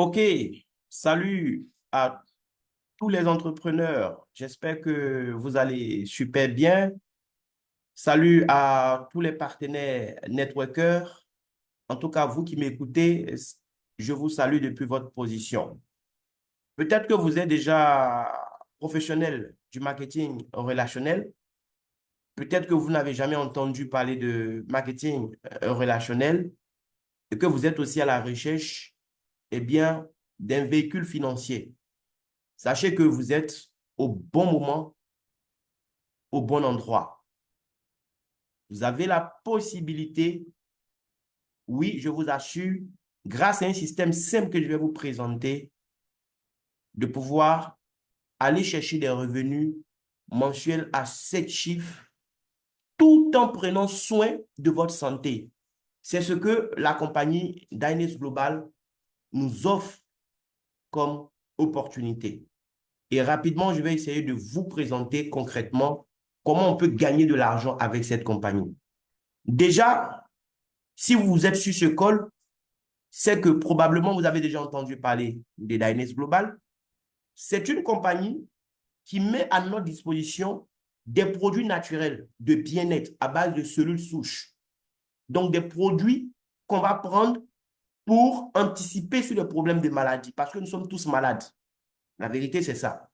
OK, salut à tous les entrepreneurs. J'espère que vous allez super bien. Salut à tous les partenaires networkers. En tout cas, vous qui m'écoutez, je vous salue depuis votre position. Peut-être que vous êtes déjà professionnel du marketing relationnel. Peut-être que vous n'avez jamais entendu parler de marketing relationnel et que vous êtes aussi à la recherche, eh bien, d'un véhicule financier. Sachez que vous êtes au bon moment, au bon endroit. Vous avez la possibilité, oui, je vous assure, grâce à un système simple que je vais vous présenter, de pouvoir aller chercher des revenus mensuels à 7 chiffres tout en prenant soin de votre santé. C'est ce que la compagnie Dynes Global nous offre comme opportunité. Et rapidement, je vais essayer de vous présenter concrètement comment on peut gagner de l'argent avec cette compagnie. Déjà, si vous êtes sur ce call, c'est que probablement vous avez déjà entendu parler de Dynes Global. C'est une compagnie qui met à notre disposition des produits naturels de bien-être à base de cellules souches. Donc, des produits qu'on va prendre pour anticiper sur les problèmes de maladie, parce que nous sommes tous malades. La vérité, c'est ça.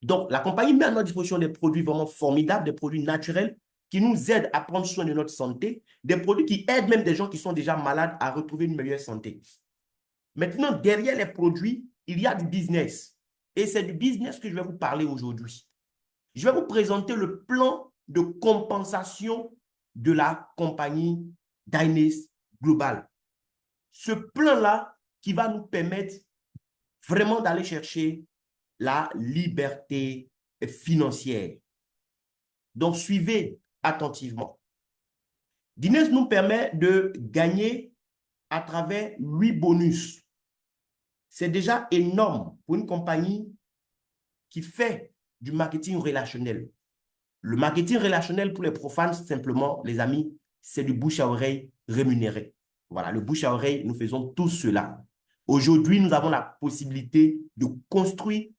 Donc, la compagnie met à notre disposition des produits vraiment formidables, des produits naturels qui nous aident à prendre soin de notre santé, des produits qui aident même des gens qui sont déjà malades à retrouver une meilleure santé. Maintenant, derrière les produits, il y a du business. Et c'est du business que je vais vous parler aujourd'hui. Je vais vous présenter le plan de compensation de la compagnie Dynes Global. Ce plan-là qui va nous permettre vraiment d'aller chercher la liberté financière. Donc, suivez attentivement. Dynes nous permet de gagner à travers 8 bonus. C'est déjà énorme pour une compagnie qui fait du marketing relationnel. Le marketing relationnel pour les profanes, simplement, les amis, c'est du bouche à oreille rémunéré. Voilà, le bouche à oreille, nous faisons tout cela. Aujourd'hui, nous avons la possibilité de construire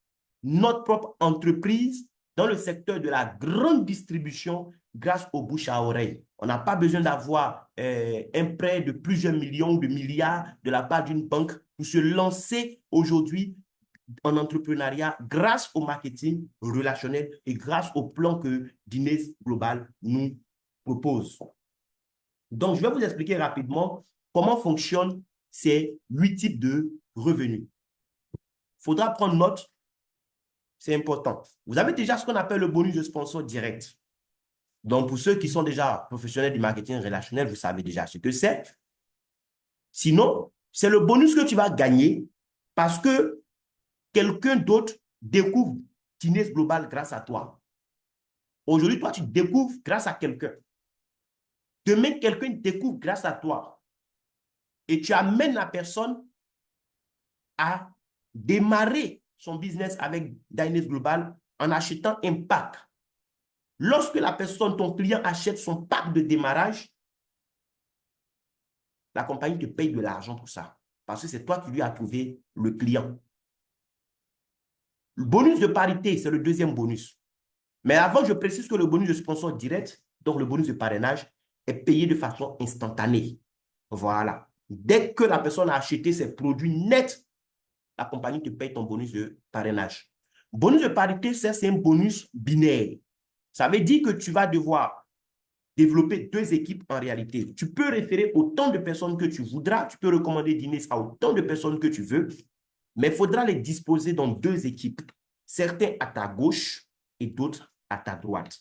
notre propre entreprise dans le secteur de la grande distribution grâce au bouche à oreille. On n'a pas besoin d'avoir un prêt de plusieurs millions ou de milliards de la part d'une banque pour se lancer aujourd'hui en entrepreneuriat grâce au marketing relationnel et grâce au plan que Dynes Global nous propose. Donc, je vais vous expliquer rapidement comment fonctionnent ces 8 types de revenus. Il faudra prendre note, c'est important. Vous avez déjà ce qu'on appelle le bonus de sponsor direct. Donc, pour ceux qui sont déjà professionnels du marketing relationnel, vous savez déjà ce que c'est. Sinon, c'est le bonus que tu vas gagner parce que quelqu'un d'autre découvre Dynes Global grâce à toi. Aujourd'hui, toi, tu découvres grâce à quelqu'un. Demain, quelqu'un découvre grâce à toi. Et tu amènes la personne à démarrer son business avec Dynes Global en achetant un pack. Lorsque la personne, ton client, achète son pack de démarrage, la compagnie te paye de l'argent pour ça. Parce que c'est toi qui lui as trouvé le client. Le bonus de parité, c'est le deuxième bonus. Mais avant, je précise que le bonus de sponsor direct, donc le bonus de parrainage, est payé de façon instantanée. Voilà. Dès que la personne a acheté ses produits nets, la compagnie te paye ton bonus de parrainage. Bonus de parité, c'est un bonus binaire. Ça veut dire que tu vas devoir développer 2 équipes en réalité. Tu peux référer autant de personnes que tu voudras, tu peux recommander Dynes à autant de personnes que tu veux, mais il faudra les disposer dans 2 équipes. Certains à ta gauche et d'autres à ta droite.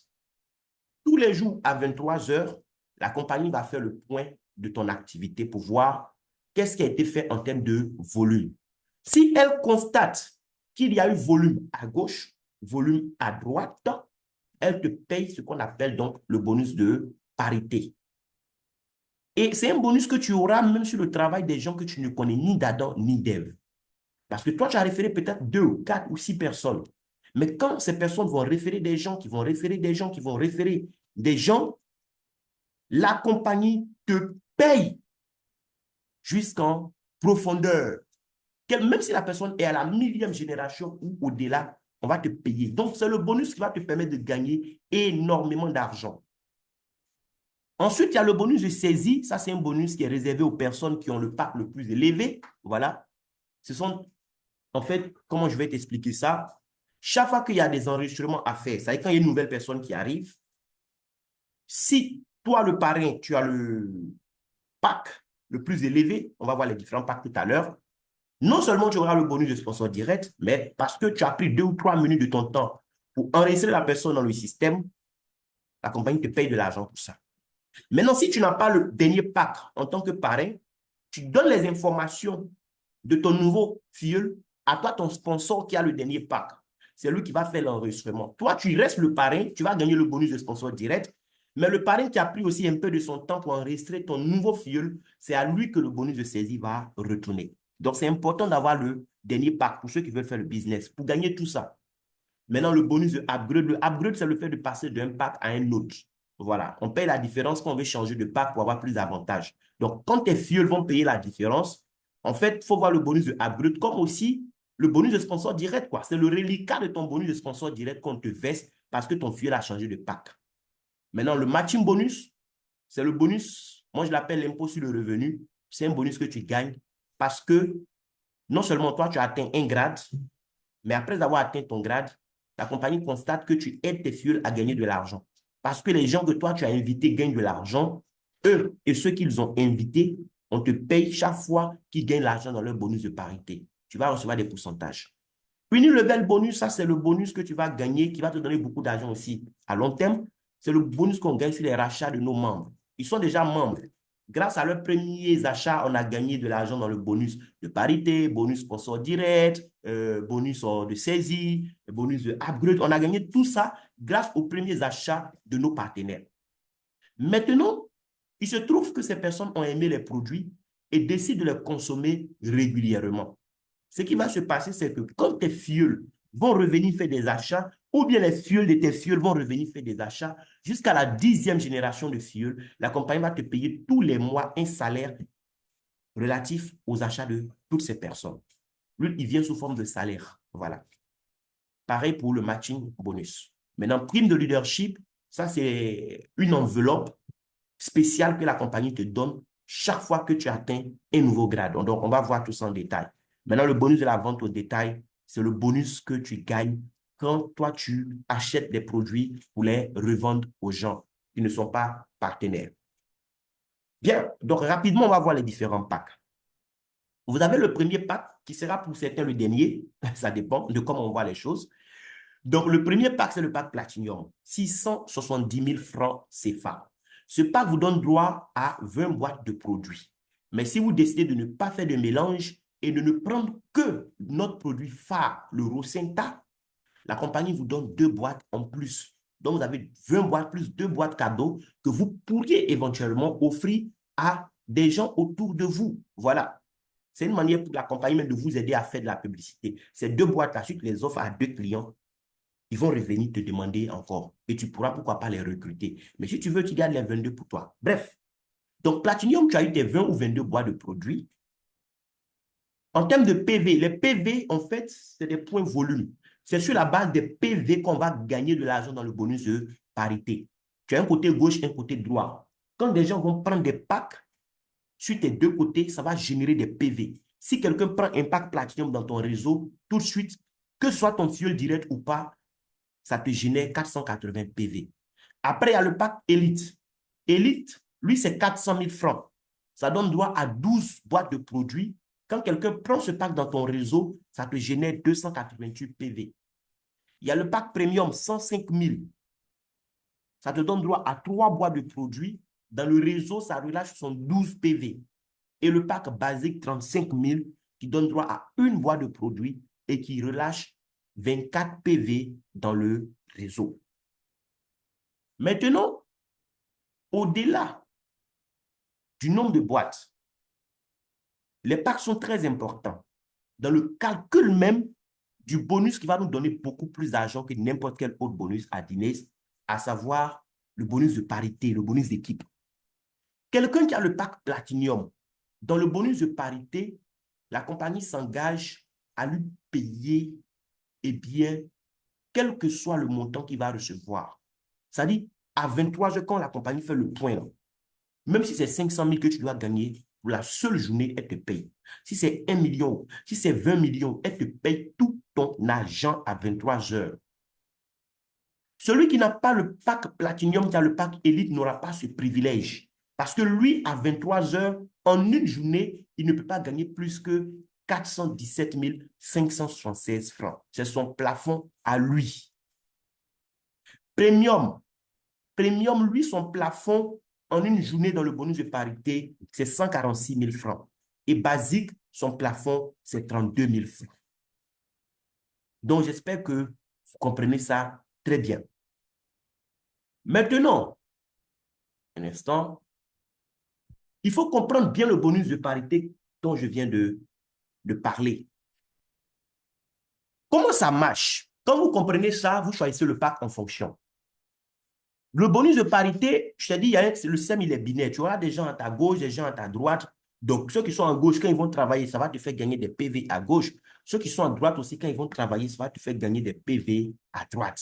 Tous les jours à 23 heures, la compagnie va faire le point de ton activité pour voir qu'est-ce qui a été fait en termes de volume. Si elle constate qu'il y a eu volume à gauche, volume à droite, elle te paye ce qu'on appelle donc le bonus de parité. Et c'est un bonus que tu auras même sur le travail des gens que tu ne connais ni d'Adam ni d'Ève. Parce que toi, tu as référé peut-être 2, 4 ou 6 personnes. Mais quand ces personnes vont référer des gens, qui vont référer des gens, qui vont référer des gens, la compagnie te paye jusqu'en profondeur. Même si la personne est à la millième génération ou au-delà, on va te payer. Donc, c'est le bonus qui va te permettre de gagner énormément d'argent. Ensuite, il y a le bonus de saisie. Ça, c'est un bonus qui est réservé aux personnes qui ont le PAC le plus élevé. Voilà. Ce sont, en fait, comment je vais t'expliquer ça? Chaque fois qu'il y a des enregistrements à faire, c'est-à-dire quand il y a une nouvelle personne qui arrive, si toi, le parrain, tu as le PAC le plus élevé, on va voir les différents PAC tout à l'heure, non seulement tu auras le bonus de sponsor direct, mais parce que tu as pris 2 ou 3 minutes de ton temps pour enregistrer la personne dans le système, la compagnie te paye de l'argent pour ça. Maintenant, si tu n'as pas le dernier pack en tant que parrain, tu donnes les informations de ton nouveau filleul à toi, ton sponsor qui a le dernier pack. C'est lui qui va faire l'enregistrement. Toi, tu restes le parrain, tu vas gagner le bonus de sponsor direct, mais le parrain qui a pris aussi un peu de son temps pour enregistrer ton nouveau filleul, c'est à lui que le bonus de saisie va retourner. Donc, c'est important d'avoir le dernier pack pour ceux qui veulent faire le business, pour gagner tout ça. Maintenant, le bonus de upgrade. Le upgrade, c'est le fait de passer d'un pack à un autre. Voilà. On paye la différence quand on veut changer de pack pour avoir plus d'avantages. Donc, quand tes filleuls vont payer la différence, en fait, il faut voir le bonus de upgrade comme aussi le bonus de sponsor direct, quoi. C'est le reliquat de ton bonus de sponsor direct qu'on te verse parce que ton filleul a changé de pack. Maintenant, le matching bonus, c'est le bonus, moi je l'appelle l'impôt sur le revenu. C'est un bonus que tu gagnes parce que non seulement toi, tu as atteint un grade, mais après avoir atteint ton grade, la compagnie constate que tu aides tes filleuls à gagner de l'argent. Parce que les gens que toi, tu as invités gagnent de l'argent. Eux et ceux qu'ils ont invités, on te paye chaque fois qu'ils gagnent l'argent dans leur bonus de parité. Tu vas recevoir des pourcentages. Level bonus, ça, c'est le bonus que tu vas gagner qui va te donner beaucoup d'argent aussi. À long terme, c'est le bonus qu'on gagne sur les rachats de nos membres. Ils sont déjà membres. Grâce à leurs premiers achats, on a gagné de l'argent dans le bonus de parité, bonus sponsor direct, bonus de saisie, bonus de upgrade. On a gagné tout ça grâce aux premiers achats de nos partenaires. Maintenant, il se trouve que ces personnes ont aimé les produits et décident de les consommer régulièrement. Ce qui va se passer, c'est que quand tes filleuls vont revenir faire des achats, ou bien les filleuls de tes filleuls vont revenir faire des achats, jusqu'à la 10e génération de filleuls, la compagnie va te payer tous les mois un salaire relatif aux achats de toutes ces personnes. Lui, il vient sous forme de salaire. Voilà. Pareil pour le matching bonus. Maintenant, prime de leadership, ça, c'est une enveloppe spéciale que la compagnie te donne chaque fois que tu atteins un nouveau grade. Donc, on va voir tout ça en détail. Maintenant, le bonus de la vente au détail, c'est le bonus que tu gagnes quand toi, tu achètes des produits pour les revendre aux gens qui ne sont pas partenaires. Bien, donc rapidement, on va voir les différents packs. Vous avez le premier pack qui sera pour certains le dernier. Ça dépend de comment on voit les choses. Donc, le premier pack, c'est le pack Platinum. 670 000 francs CFA. Ce pack vous donne droit à 20 boîtes de produits. Mais si vous décidez de ne pas faire de mélange et de ne prendre que notre produit phare, le Rocinta, la compagnie vous donne 2 boîtes en plus. Donc, vous avez 20 boîtes plus 2 boîtes cadeaux que vous pourriez éventuellement offrir à des gens autour de vous. Voilà. C'est une manière pour la compagnie même de vous aider à faire de la publicité. Ces 2 boîtes-là, si tu les offres à 2 clients, ils vont revenir te demander encore. Et tu pourras, pourquoi pas, les recruter. Mais si tu veux, tu gardes les 22 pour toi. Bref. Donc, Platinum, tu as eu tes 20 ou 22 boîtes de produits. En termes de PV, les PV, en fait, c'est des points volume. C'est sur la base des PV qu'on va gagner de l'argent dans le bonus de parité. Tu as un côté gauche, un côté droit. Quand des gens vont prendre des packs, sur tes 2 côtés, ça va générer des PV. Si quelqu'un prend un pack Platinum dans ton réseau, tout de suite, que ce soit ton fuel direct ou pas, ça te génère 480 PV. Après, il y a le pack Elite. Elite, lui, c'est 400 000 francs. Ça donne droit à 12 boîtes de produits. Quand quelqu'un prend ce pack dans ton réseau, ça te génère 288 PV. Il y a le pack Premium, 105 000. Ça te donne droit à 3 boîtes de produits. Dans le réseau, ça relâche 12 PV. Et le pack basique, 35 000, qui donne droit à une boîte de produits et qui relâche 24 PV dans le réseau. Maintenant, au-delà du nombre de boîtes, les packs sont très importants dans le calcul même du bonus qui va nous donner beaucoup plus d'argent que n'importe quel autre bonus à Dines, à savoir le bonus de parité, le bonus d'équipe. Quelqu'un qui a le pack Platinum, dans le bonus de parité, la compagnie s'engage à lui payer, eh bien, quel que soit le montant qu'il va recevoir. C'est-à-dire, à 23 heures, quand la compagnie fait le point, là, même si c'est 500 000 que tu dois gagner, pour la seule journée, elle te paye. Si c'est 1 million, si c'est 20 millions, elle te paye tout ton argent à 23 heures. Celui qui n'a pas le pack Platinum, qui a le pack Elite, n'aura pas ce privilège. Parce que lui, à 23 heures, en une journée, il ne peut pas gagner plus que 417 576 francs. C'est son plafond à lui. Premium. Premium, lui, son plafond en une journée dans le bonus de parité, c'est 146 000 francs. Et basique, son plafond, c'est 32 000 francs. Donc, j'espère que vous comprenez ça très bien. Maintenant, un instant, il faut comprendre bien le bonus de parité dont je viens de parler. Comment ça marche? Quand vous comprenez ça, vous choisissez le pack en fonction. Le bonus de parité, je t'ai dit, le système, il est binaire. Tu auras des gens à ta gauche, des gens à ta droite. Donc, ceux qui sont à gauche, quand ils vont travailler, ça va te faire gagner des PV à gauche. Ceux qui sont à droite aussi, quand ils vont travailler, ça va te faire gagner des PV à droite.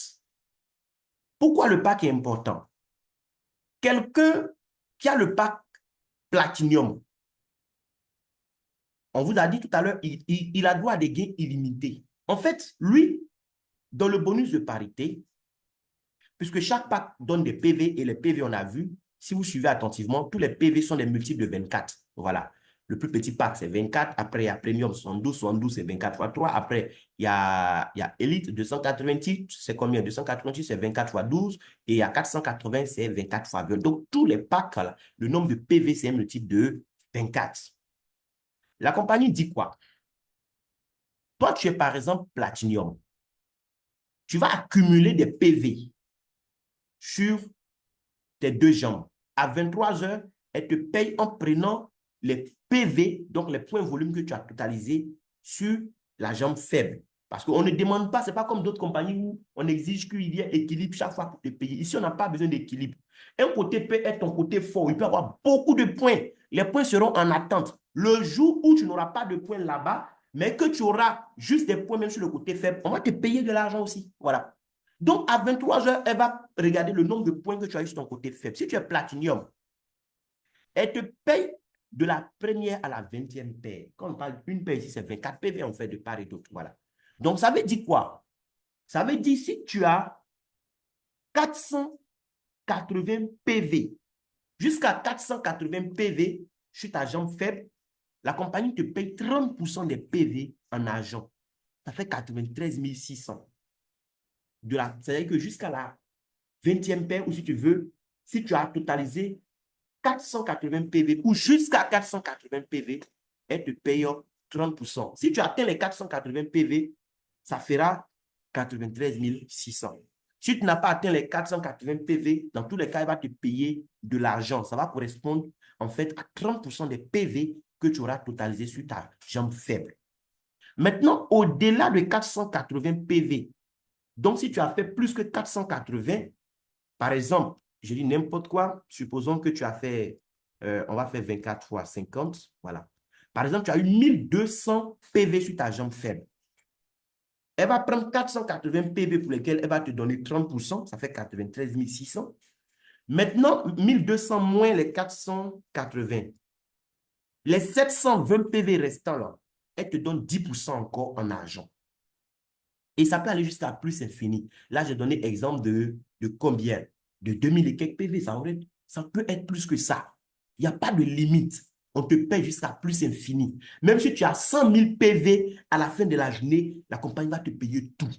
Pourquoi le pack est important? Quelqu'un qui a le pack Platinum, on vous a dit tout à l'heure, il a droit à des gains illimités. En fait, lui, dans le bonus de parité, puisque chaque pack donne des PV et les PV, on a vu, si vous suivez attentivement, tous les PV sont des multiples de 24. Voilà. Le plus petit pack, c'est 24. Après, il y a Premium 72. 72, c'est 24 fois 3. Après, il y a Elite 288. C'est combien? 288, c'est 24 fois 12. Et il y a 480, c'est 24 fois 20. Donc, tous les packs, là, le nombre de PV, c'est un multiple de 24. La compagnie dit quoi? Toi, tu es par exemple Platinum. Tu vas accumuler des PV sur tes deux jambes. À 23 heures, elle te paye en prenant les PV, donc les points volume que tu as totalisés sur la jambe faible. Parce qu'on ne demande pas, ce n'est pas comme d'autres compagnies où on exige qu'il y ait équilibre chaque fois pour te payer. Ici, on n'a pas besoin d'équilibre. Un côté peut être ton côté fort, il peut avoir beaucoup de points. Les points seront en attente. Le jour où tu n'auras pas de points là-bas, mais que tu auras juste des points même sur le côté faible, on va te payer de l'argent aussi. Voilà. Donc, à 23 heures, elle va regarder le nombre de points que tu as eu sur ton côté faible. Si tu es Platinum, elle te paye de la première à la 20e paire. Quand on parle d'une paire ici, c'est 24 PV, on fait de part et d'autre. Voilà. Donc, ça veut dire quoi? Ça veut dire si tu as 480 PV, jusqu'à 480 PV sur ta jambe faible, la compagnie te paye 30% des PV en argent. Ça fait 93 600. C'est-à-dire que jusqu'à la 20e paire, ou si tu veux, si tu as totalisé 480 PV ou jusqu'à 480 PV, elle te paye 30%. Si tu atteins les 480 PV, ça fera 93 600. Si tu n'as pas atteint les 480 PV, dans tous les cas, elle va te payer de l'argent. Ça va correspondre en fait à 30% des PV que tu auras totalisé sur ta jambe faible. Maintenant, au-delà de 480 PV, donc si tu as fait plus que 480, par exemple, je dis n'importe quoi, supposons que tu as fait, on va faire 24 fois 50, voilà. Par exemple, tu as eu 1200 PV sur ta jambe faible. Elle va prendre 480 PV pour lesquels elle va te donner 30%, ça fait 93 600. Maintenant, 1200 moins les 480. Les 720 PV restants, là, elle te donne 10% encore en argent. Et ça peut aller jusqu'à plus infini. Là, j'ai donné exemple de combien? De 2000 et quelques PV. Ça peut être plus que ça. Il n'y a pas de limite. On te paye jusqu'à plus infini. Même si tu as 100 000 PV, à la fin de la journée, la compagnie va te payer tout.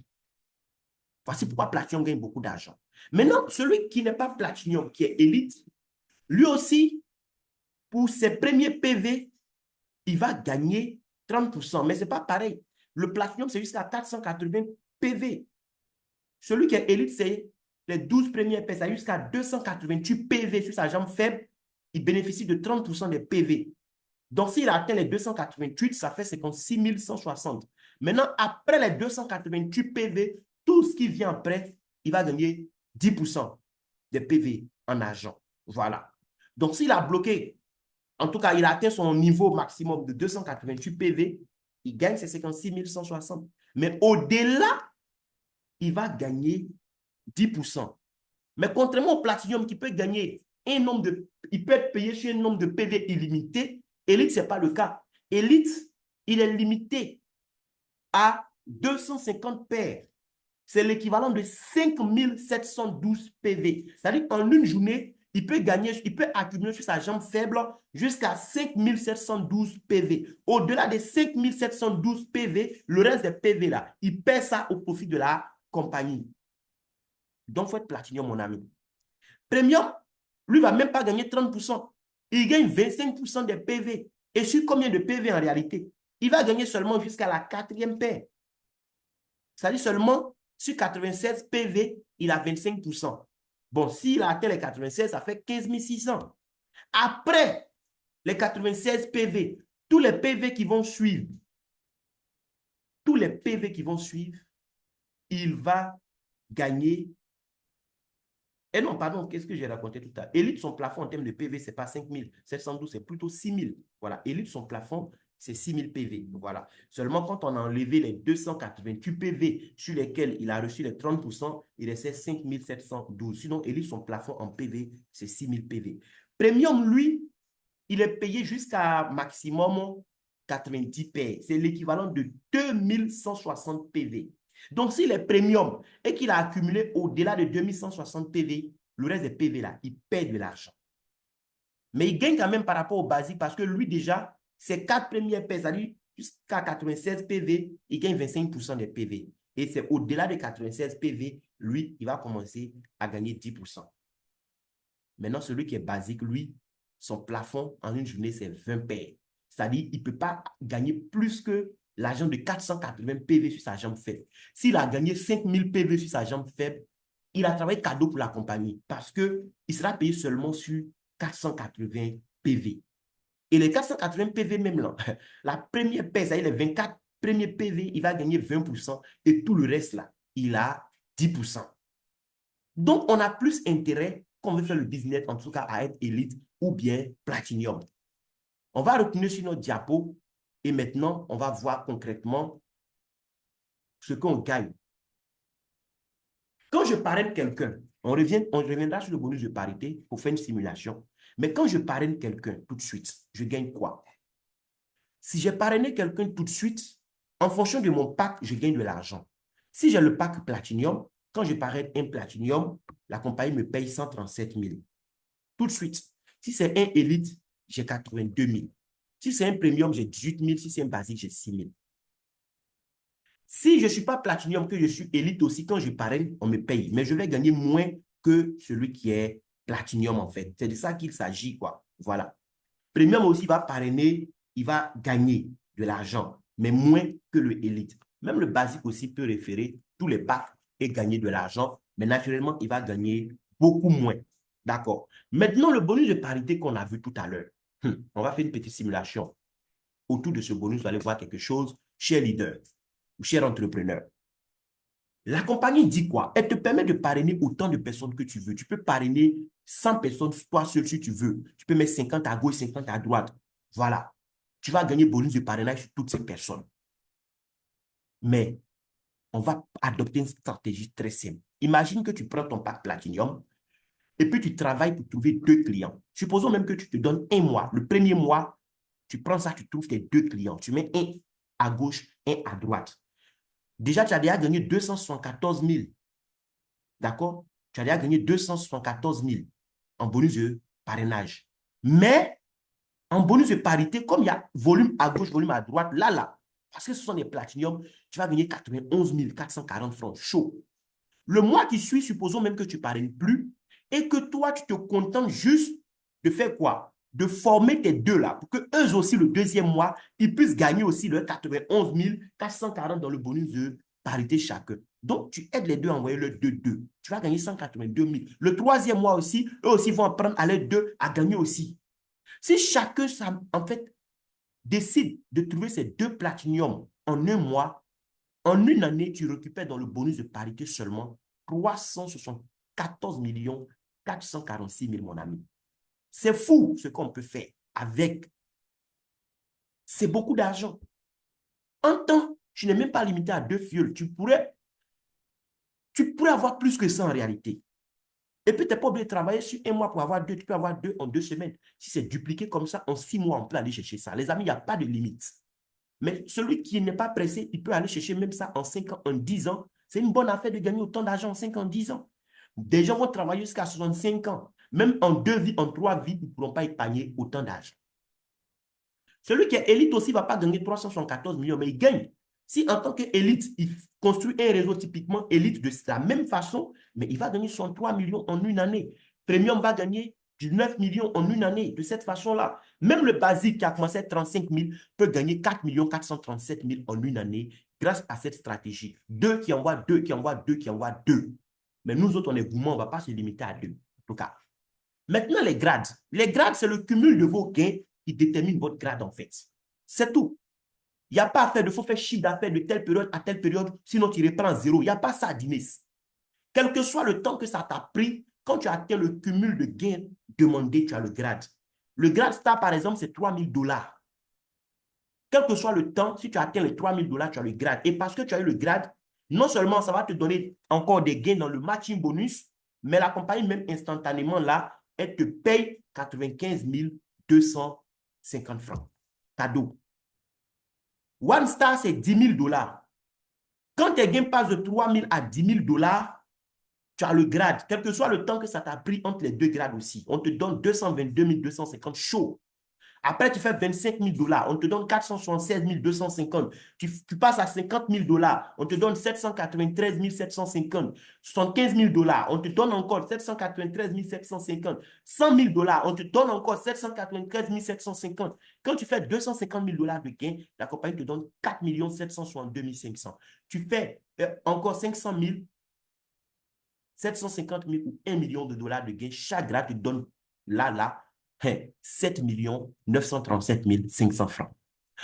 Voici pourquoi Platinum gagne beaucoup d'argent. Maintenant, celui qui n'est pas Platinum, qui est Elite, lui aussi, pour ses premiers PV, il va gagner 30%. Mais ce n'est pas pareil. Le Platinum, c'est jusqu'à 480 PV. Celui qui est élite, c'est les 12 premières personnes jusqu'à 288 PV sur sa jambe faible. Il bénéficie de 30% des PV. Donc, s'il atteint les 288, ça fait 56 160. Maintenant, après les 288 PV, tout ce qui vient après, il va gagner 10% des PV en argent. Voilà. Donc, s'il a bloqué en tout cas, il a atteint son niveau maximum de 288 PV, il gagne ses 56 160. Mais au-delà, il va gagner 10%. Mais contrairement au Platinum qui peut gagner il peut être payé sur un nombre de PV illimité, Elite, ce n'est pas le cas. Elite, il est limité à 250 paires. C'est l'équivalent de 5712 PV. C'est-à-dire qu'en une journée, il peut accumuler sur sa jambe faible jusqu'à 5712 PV. Au-delà des 5712 PV, le reste des PV là, il perd ça au profit de la compagnie. Donc, il faut être Platinum, mon ami. Premium, lui, ne va même pas gagner 30%. Il gagne 25% des PV. Et sur combien de PV en réalité? Il va gagner seulement jusqu'à la 4e paire. C'est-à-dire seulement sur 96 PV, il a 25%. Bon, s'il a atteint les 96, ça fait 15 600. Après les 96 PV, tous les PV qui vont suivre, il va gagner. Et non, pardon, qu'est-ce que j'ai raconté tout à l'heure? Elite, son plafond en termes de PV, ce n'est pas 5712, c'est plutôt 6000. Voilà, Elite, son plafond, c'est 6000 PV. Voilà. Seulement quand on a enlevé les 288 PV sur lesquels il a reçu les 30%, il restait 5712. Sinon, Elite, son plafond en PV, c'est 6000 PV. Premium, lui, il est payé jusqu'à maximum 90 paires. C'est l'équivalent de 2160 PV. Donc, s'il est premium et qu'il a accumulé au-delà de 2160 PV, le reste des PV là, il perd de l'argent. Mais il gagne quand même par rapport au basique parce que lui, déjà, ses 4 premières paires, c'est-à-dire jusqu'à 96 PV, il gagne 25% des PV. Et c'est au-delà de 96 PV, lui, il va commencer à gagner 10%. Maintenant, celui qui est basique, lui, son plafond en une journée, c'est 20 paires. C'est-à-dire qu'il ne peut pas gagner plus que l'argent de 480 PV sur sa jambe faible. S'il a gagné 5000 PV sur sa jambe faible, il a travaillé cadeau pour la compagnie parce qu'il sera payé seulement sur 480 PV. Et les 480 PV même là, la première paire, c'est-à-dire les 24 premiers PV, il va gagner 20% et tout le reste là, il a 10%. Donc, on a plus intérêt, quand on veut faire le business, en tout cas, à être élite ou bien platinum. On va retourner sur notre diapo et maintenant, on va voir concrètement ce qu'on gagne. Quand je parraine quelqu'un, on reviendra sur le bonus de parité pour faire une simulation. Mais quand je parraine quelqu'un tout de suite, je gagne quoi? Si j'ai parrainé quelqu'un tout de suite, en fonction de mon pack, je gagne de l'argent. Si j'ai le pack Platinum, quand je parraine un Platinum, la compagnie me paye 137 000. Tout de suite. Si c'est un Elite, j'ai 82 000. Si c'est un Premium, j'ai 18 000. Si c'est un Basique, j'ai 6 000. Si je ne suis pas Platinum, que je suis Elite aussi, quand je parraine, on me paye. Mais je vais gagner moins que celui qui est Platinum, en fait. C'est de ça qu'il s'agit, quoi. Voilà. Premium aussi va parrainer, il va gagner de l'argent, mais moins que le Elite. Même le Basique aussi peut référer tous les packs et gagner de l'argent, mais naturellement, il va gagner beaucoup moins. D'accord. Maintenant, le bonus de parité qu'on a vu tout à l'heure, on va faire une petite simulation. Autour de ce bonus, vous allez voir quelque chose, cher leader ou cher entrepreneur. La compagnie dit quoi? Elle te permet de parrainer autant de personnes que tu veux. Tu peux parrainer 100 personnes, toi seul si tu veux. Tu peux mettre 50 à gauche, 50 à droite. Voilà. Tu vas gagner bonus de parrainage sur toutes ces personnes. Mais on va adopter une stratégie très simple. Imagine que tu prends ton pack Platinum et puis tu travailles pour trouver 2 clients. Supposons même que tu te donnes 1 mois. Le premier mois, tu prends ça, tu trouves tes 2 clients. Tu mets un à gauche, un à droite. Déjà, tu as déjà gagné 274 000. D'accord? Tu as déjà gagné 274 000 en bonus de parrainage. Mais en bonus de parité, comme il y a volume à gauche, volume à droite, là, parce que ce sont des platiniums, tu vas gagner 91 440 francs chaud. Le mois qui suit, supposons même que tu ne parraines plus et que toi, tu te contentes juste de faire quoi? De former tes deux là pour que eux aussi, le deuxième mois, ils puissent gagner aussi leurs 91 440 dans le bonus de parité chacun. Donc, tu aides les deux à envoyer le 2-2. Tu vas gagner 182 000. Le troisième mois aussi, eux aussi vont apprendre à les deux à gagner aussi. Si chacun, en fait, décide de trouver ces 2 platiniums en un mois, en une année, tu récupères dans le bonus de parité seulement 374 446 000, mon ami. C'est fou ce qu'on peut faire. avec. C'est beaucoup d'argent. En temps, tu n'es même pas limité à 2 fioles. Tu pourrais avoir plus que ça en réalité. Et puis, tu n'es pas obligé de travailler sur 1 mois pour avoir 2. Tu peux avoir 2 en 2 semaines. Si c'est dupliqué comme ça, en 6 mois, on peut aller chercher ça. Les amis, il n'y a pas de limite. Mais celui qui n'est pas pressé, il peut aller chercher même ça en 5 ans, en 10 ans. C'est une bonne affaire de gagner autant d'argent en 5 ans, 10 ans. Des gens vont travailler jusqu'à 65 ans. Même en 2 vies, en 3 vies, ils ne pourront pas épargner autant d'argent. Celui qui est élite aussi ne va pas gagner 374 millions, mais il gagne. Si en tant qu'élite, il construit un réseau typiquement élite de la même façon, mais il va gagner 63 millions en une année. Premium va gagner 19 millions en une année de cette façon-là. Même le basique qui a commencé à 35 000 peut gagner 4 437 000 en une année grâce à cette stratégie. 2 qui envoient 2, qui envoient 2, qui envoient 2. Mais nous autres, on est gourmands, on ne va pas se limiter à 2. En tout cas. Maintenant, les grades. Les grades, c'est le cumul de vos gains qui détermine votre grade en fait. C'est tout. Il n'y a pas à faire de faut faire chiffre d'affaires de telle période à telle période, sinon tu reprends zéro. Il n'y a pas ça à Dines. Quel que soit le temps que ça t'a pris, quand tu atteins le cumul de gains demandé, tu as le grade. Le grade star, par exemple, c'est 3 000 $. Quel que soit le temps, si tu atteins les 3 000 $, tu as le grade. Et parce que tu as eu le grade, non seulement ça va te donner encore des gains dans le matching bonus, mais la compagnie, même instantanément, là, elle te paye 95 250 francs. Cadeau. One Star, c'est 10 000 $. Quand tes gains passent de 3 000 à 10 000 $, tu as le grade, quel que soit le temps que ça t'a pris entre les deux grades aussi. On te donne 222 250 chaud. Après, tu fais 25 000 $, on te donne 476 250. Tu passes à 50 000 $, on te donne 793 750. 75 000 $, on te donne encore 793 750. 100 000 $, on te donne encore 793 750. Quand tu fais 250 000 $ de gain, la compagnie te donne 4 762 500. Tu fais encore 500 000, 750 000 ou 1 million de dollars de gain. Chaque grade te donne là, 7 937 500 francs.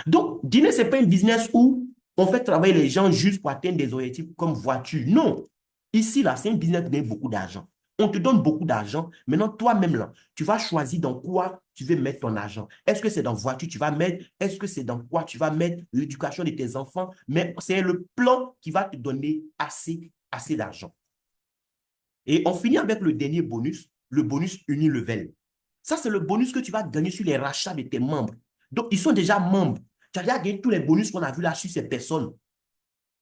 Donc, dîner, ce n'est pas un business où on fait travailler les gens juste pour atteindre des objectifs comme voiture. Non. Ici, là, c'est un business qui gagne beaucoup d'argent. On te donne beaucoup d'argent. Maintenant, toi-même, là, tu vas choisir dans quoi tu veux mettre ton argent. Est-ce que c'est dans voiture tu vas mettre? Est-ce que c'est dans quoi tu vas mettre l'éducation de tes enfants? Mais c'est le plan qui va te donner assez d'argent. Et on finit avec le dernier bonus, le bonus Unilevel. Ça, c'est le bonus que tu vas gagner sur les rachats de tes membres. Donc, ils sont déjà membres. Tu as déjà gagné tous les bonus qu'on a vus là sur ces personnes.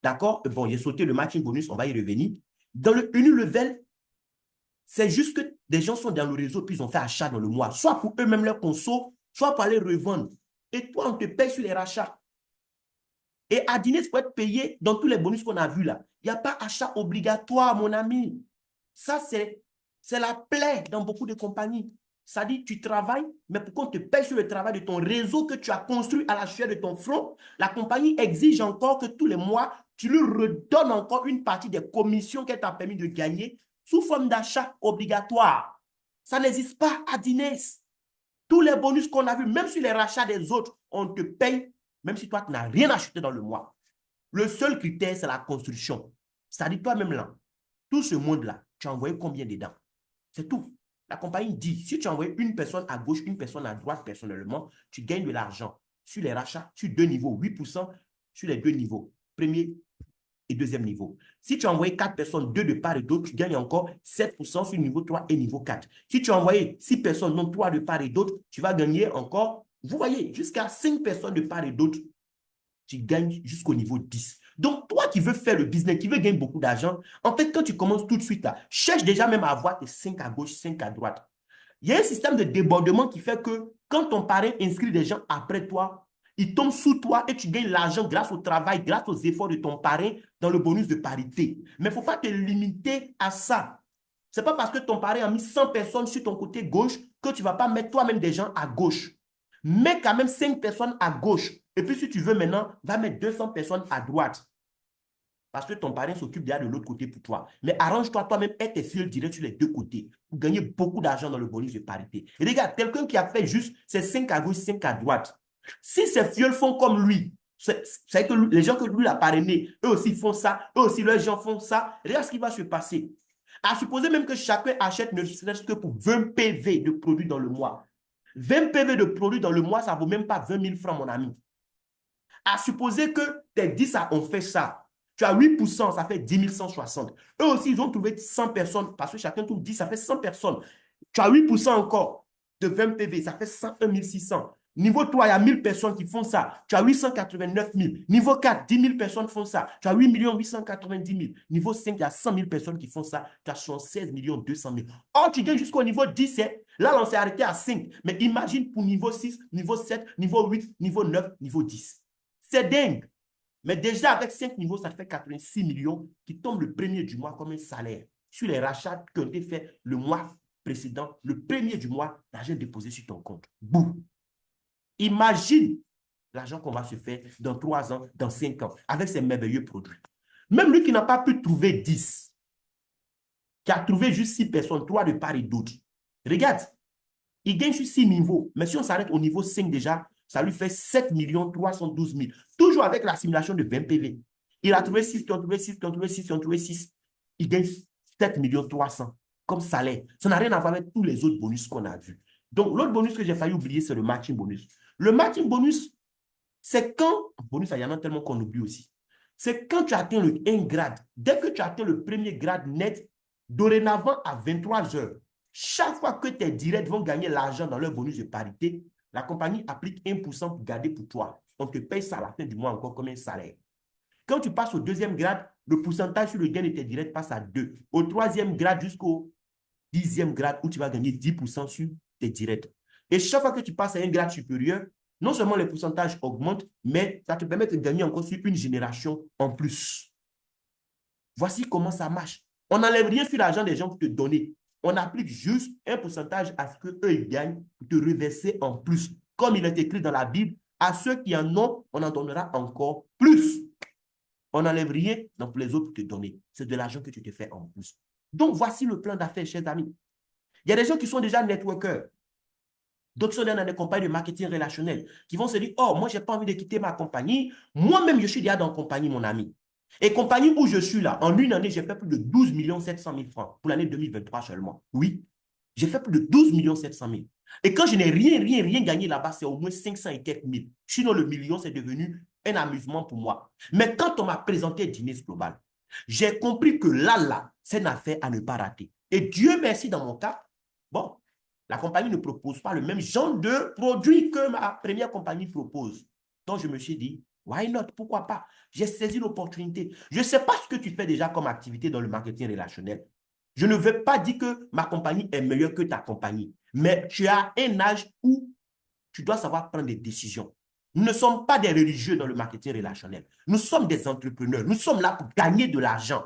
D'accord? Bon, j'ai sauté le matching bonus, on va y revenir. Dans le Unilevel, c'est juste que des gens sont dans le réseau puis ils ont fait achat dans le mois, soit pour eux-mêmes leur conso, soit pour aller revendre. Et toi, on te paye sur les rachats. Et à dîner, tu peux être payé dans tous les bonus qu'on a vus là. Il n'y a pas achat obligatoire, mon ami. Ça, c'est la plaie dans beaucoup de compagnies. Ça dit, tu travailles, mais pour qu'on te paye sur le travail de ton réseau que tu as construit à la sueur de ton front, la compagnie exige encore que tous les mois, tu lui redonnes encore une partie des commissions qu'elle t'a permis de gagner sous forme d'achat obligatoire. Ça n'existe pas à Dines. Tous les bonus qu'on a vus, même sur les rachats des autres, on te paye, même si toi, tu n'as rien acheté dans le mois. Le seul critère, c'est la construction. C'est-à-dire toi-même là, tout ce monde-là, tu as envoyé combien dedans? C'est tout. La compagnie dit, si tu as envoyé une personne à gauche, une personne à droite personnellement, tu gagnes de l'argent sur les rachats, sur 2 niveaux, 8% sur les 2 niveaux, premier et deuxième niveau. Si tu as envoyé 4 personnes, 2 de part et d'autre, tu gagnes encore 7% sur niveau 3 et niveau 4. Si tu as envoyé 6 personnes, non 3 de part et d'autre, tu vas gagner encore, vous voyez, jusqu'à 5 personnes de part et d'autre, tu gagnes jusqu'au niveau 10. Donc, toi qui veux faire le business, qui veux gagner beaucoup d'argent, en fait, quand tu commences tout de suite, là, cherche déjà même à avoir tes 5 à gauche, 5 à droite. Il y a un système de débordement qui fait que quand ton parrain inscrit des gens après toi, ils tombent sous toi et tu gagnes l'argent grâce au travail, grâce aux efforts de ton parrain dans le bonus de parité. Mais il ne faut pas te limiter à ça. Ce n'est pas parce que ton parrain a mis 100 personnes sur ton côté gauche que tu ne vas pas mettre toi-même des gens à gauche. Mets quand même 5 personnes à gauche. Et puis, si tu veux maintenant, va mettre 200 personnes à droite. Parce que ton parrain s'occupe déjà de l'autre côté pour toi. Mais arrange-toi toi-même et tes fils directs sur les deux côtés pour gagner beaucoup d'argent dans le bonus de parité. Et regarde, quelqu'un qui a fait juste ses 5 à gauche, 5 à droite. Si ses fioles font comme lui, c'est que les gens que lui a parrainé, eux aussi font ça, eux aussi leurs gens font ça. Regarde ce qui va se passer. À supposer même que chacun achète ne serait-ce que pour 20 PV de produits dans le mois. 20 PV de produits dans le mois, ça ne vaut même pas 20 000 francs, mon ami. À supposer que tes 10 ont fait ça, tu as 8%, ça fait 10 160. Eux aussi, ils ont trouvé 100 personnes, parce que chacun trouve 10, ça fait 100 personnes. Tu as 8% encore de 20 PV, ça fait 101 600. Niveau 3, il y a 1000 personnes qui font ça. Tu as 889 000. Niveau 4, 10 000 personnes font ça. Tu as 8 890 000. Niveau 5, il y a 100 000 personnes qui font ça. Tu as 76 200 000. Or, tu gagnes jusqu'au niveau 17. Là, on s'est arrêté à 5. Mais imagine pour niveau 6, niveau 7, niveau 8, niveau 9, niveau 10. C'est dingue. Mais déjà, avec 5 niveaux, ça fait 86 millions qui tombent le premier du mois comme un salaire sur les rachats qui ont été faits le mois précédent, le premier du mois, l'argent déposé sur ton compte. Boum. Imagine l'argent qu'on va se faire dans 3 ans, dans 5 ans, avec ces merveilleux produits. Même lui qui n'a pas pu trouver 10, qui a trouvé juste 6 personnes, 3 de part et d'autre. Regarde, il gagne sur 6 niveaux. Mais si on s'arrête au niveau 5 déjà, ça lui fait 7 312 000. Toujours avec la simulation de 20 PV. Il a trouvé 6, il a trouvé 6, il a trouvé 6, il a trouvé 6. Il gagne 7 300 comme salaire. Ça n'a rien à voir avec tous les autres bonus qu'on a vus. Donc, l'autre bonus que j'ai failli oublier, c'est le matching bonus. Le matching bonus, c'est quand... Bonus, il y en a tellement qu'on oublie aussi. C'est quand tu atteins le 1 grade. Dès que tu atteins le premier grade net, dorénavant à 23 heures, chaque fois que tes directs vont gagner l'argent dans leur bonus de parité, la compagnie applique 1% pour garder pour toi. On te paye ça à la fin du mois encore comme un salaire. Quand tu passes au deuxième grade, le pourcentage sur le gain de tes directs passe à 2. Au troisième grade jusqu'au 10e grade où tu vas gagner 10% sur tes directs. Et chaque fois que tu passes à un grade supérieur, non seulement les pourcentages augmentent, mais ça te permet de gagner encore sur une génération en plus. Voici comment ça marche. On n'enlève rien sur l'argent des gens pour te donner. On applique juste un pourcentage à ce qu'eux ils gagnent pour te reverser en plus. Comme il est écrit dans la Bible, à ceux qui en ont, on en donnera encore plus. On n'enlève rien donc pour les autres pour te donner. C'est de l'argent que tu te fais en plus. Donc, voici le plan d'affaires, chers amis. Il y a des gens qui sont déjà networkers. D'autres sont dans des compagnies de marketing relationnel qui vont se dire, oh, moi, je n'ai pas envie de quitter ma compagnie. Moi-même, je suis déjà dans la compagnie, mon ami. Et compagnie où je suis là, en une année, j'ai fait plus de 12 700 000 francs pour l'année 2023 seulement. Oui, j'ai fait plus de 12 700 000. Et quand je n'ai rien gagné là-bas, c'est au moins 500 et quelques mille. Sinon, le million, c'est devenu un amusement pour moi. Mais quand on m'a présenté Guinness Global, j'ai compris que là, c'est une affaire à ne pas rater. Et Dieu merci dans mon cas, bon, la compagnie ne propose pas le même genre de produit que ma première compagnie propose. Donc, je me suis dit, why not? Pourquoi pas? J'ai saisi l'opportunité. Je ne sais pas ce que tu fais déjà comme activité dans le marketing relationnel. Je ne veux pas dire que ma compagnie est meilleure que ta compagnie, mais tu as un âge où tu dois savoir prendre des décisions. Nous ne sommes pas des religieux dans le marketing relationnel. Nous sommes des entrepreneurs. Nous sommes là pour gagner de l'argent.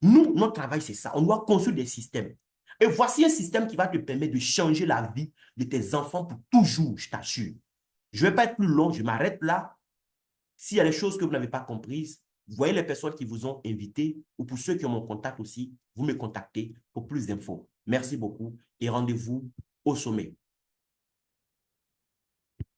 Nous, notre travail, c'est ça. On doit construire des systèmes. Et voici un système qui va te permettre de changer la vie de tes enfants pour toujours, je t'assure. Je ne vais pas être plus long, je m'arrête là. S'il y a des choses que vous n'avez pas comprises, vous voyez les personnes qui vous ont invité ou pour ceux qui ont mon contact aussi, vous me contactez pour plus d'infos. Merci beaucoup et rendez-vous au sommet.